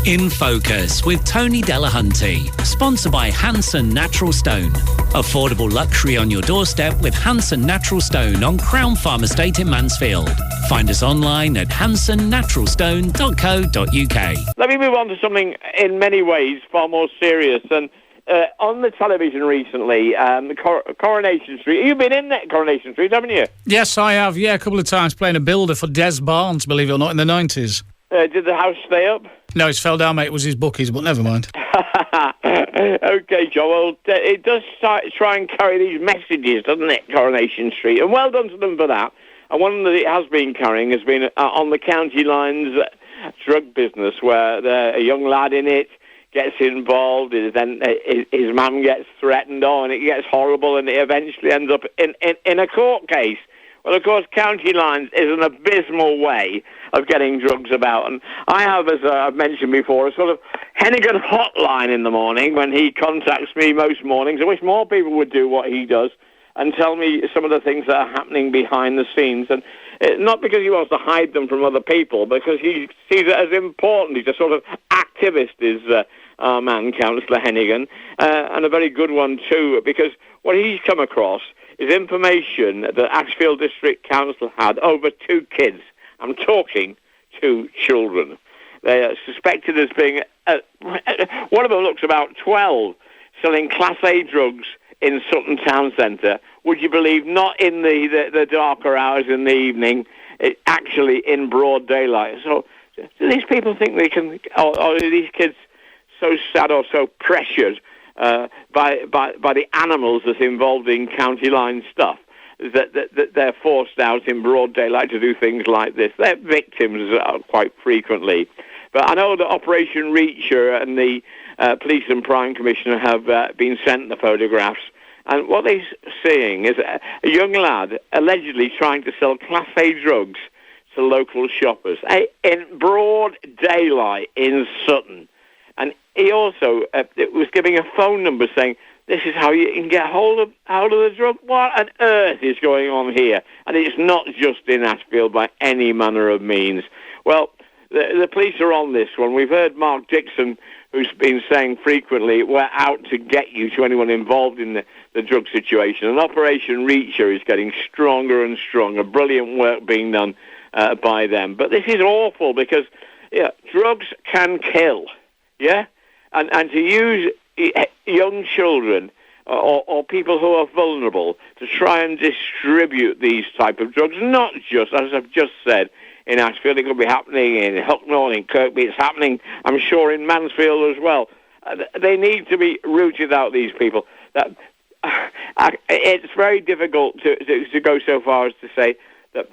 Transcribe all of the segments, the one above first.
In Focus with Tony Delahunty, sponsored by Hanson Natural Stone. Affordable luxury on your doorstep with Hanson Natural Stone on Crown Farm Estate in Mansfield. Find us online at hansonnaturalstone.co.uk. Let me move on to something in many ways far more serious. And on the television recently, Coronation Street. You've been in Coronation Street, haven't you? Yes, I have. Yeah, a couple of times playing a builder for Des Barnes, believe it or not, in the 90s. Did the house stay up? No, it's fell down, mate. It was his bookies, but never mind. OK, John. Well, it does try and carry these messages, doesn't it, Coronation Street? And well done to them for that. And one that it has been carrying has been on the county lines drug business, where a young lad in it gets involved, then his mum gets threatened on, it gets horrible, and it eventually ends up in a court case. Well, of course, county lines is an abysmal way of getting drugs about. And I have, as I've mentioned before, a sort of Hennigan hotline in the morning when he contacts me most mornings. I wish more people would do what he does and tell me some of the things that are happening behind the scenes. And not because he wants to hide them from other people, because he sees it as important. He's a sort of activist, is our man, Councillor Hennigan, and a very good one too, because what he's come across is information that Ashfield District Council had over 2 kids. I'm talking 2 children. They are suspected as being, one of them looks about 12, selling Class A drugs in Sutton Town Centre. Would you believe, not in the darker hours in the evening, actually in broad daylight. So do these people think they can, or are these kids so sad or so pressured by the animals that's involved in county line stuff that they're forced out in broad daylight to do things like this? They're victims quite frequently. But I know that Operation Reacher and the Police and Crime Commissioner have been sent the photographs, and what they're seeing is a young lad allegedly trying to sell Class A drugs to local shoppers in broad daylight in Sutton. And he also was giving a phone number saying, this is how you can get hold of the drug. What on earth is going on here? And it's not just in Ashfield by any manner of means. Well, the police are on this one. We've heard Mark Dixon, who's been saying frequently, we're out to get you, to anyone involved in the drug situation. And Operation Reacher is getting stronger and stronger. Brilliant work being done by them. But this is awful because drugs can kill. Yeah? And to use young children or people who are vulnerable to try and distribute these type of drugs, not just, as I've just said, in Ashfield, it could be happening in Hucknall, in Kirkby, it's happening, I'm sure, in Mansfield as well. They need to be rooted out, these people. It's very difficult to go so far as to say that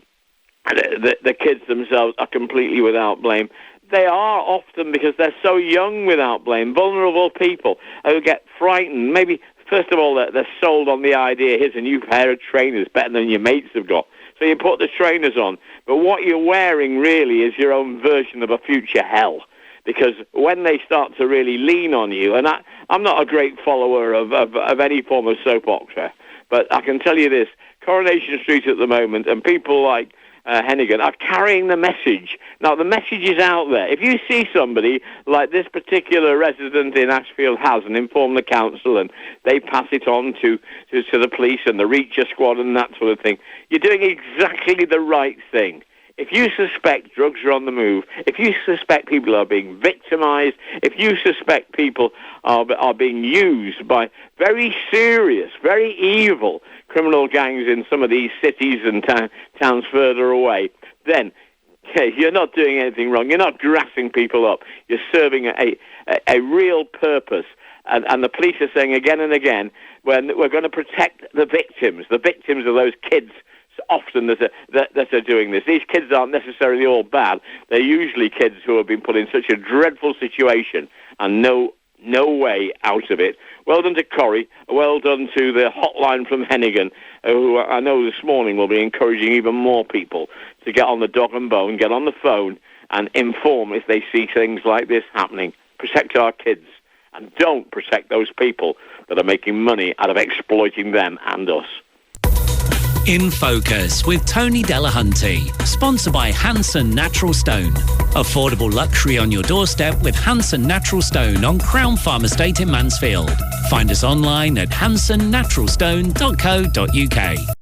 the kids themselves are completely without blame. They are often, because they're so young, without blame, vulnerable people who get frightened. Maybe, first of all, they're sold on the idea, here's a new pair of trainers, better than your mates have got. So you put the trainers on. But what you're wearing really is your own version of a future hell. Because when they start to really lean on you, and I'm not a great follower of any form of soap opera, but I can tell you this, Coronation Street at the moment, and people like Hennigan are carrying the message. Now, the message is out there. If you see somebody like this particular resident in Ashfield has and inform the council and they pass it on to the police and the Reacher squad and that sort of thing, you're doing exactly the right thing. If you suspect drugs are on the move, if you suspect people are being victimized, if you suspect people are being used by very serious, very evil criminal gangs in some of these cities and towns further away, then you're not doing anything wrong. You're not grassing people up. You're serving a real purpose. And the police are saying again and again, we're going to protect the victims of those kids often that are doing this. These kids aren't necessarily all bad. They're usually kids who have been put in such a dreadful situation and no way out of it. Well done to Corrie. Well done to the hotline from Hennigan, who I know this morning will be encouraging even more people to get on the dog and bone, get on the phone and inform if they see things like this happening. Protect our kids and don't protect those people that are making money out of exploiting them and us. In Focus with Tony Delahunty. Sponsored by Hanson Natural Stone. Affordable luxury on your doorstep with Hanson Natural Stone on Crown Farm Estate in Mansfield. Find us online at hansonnaturalstone.co.uk.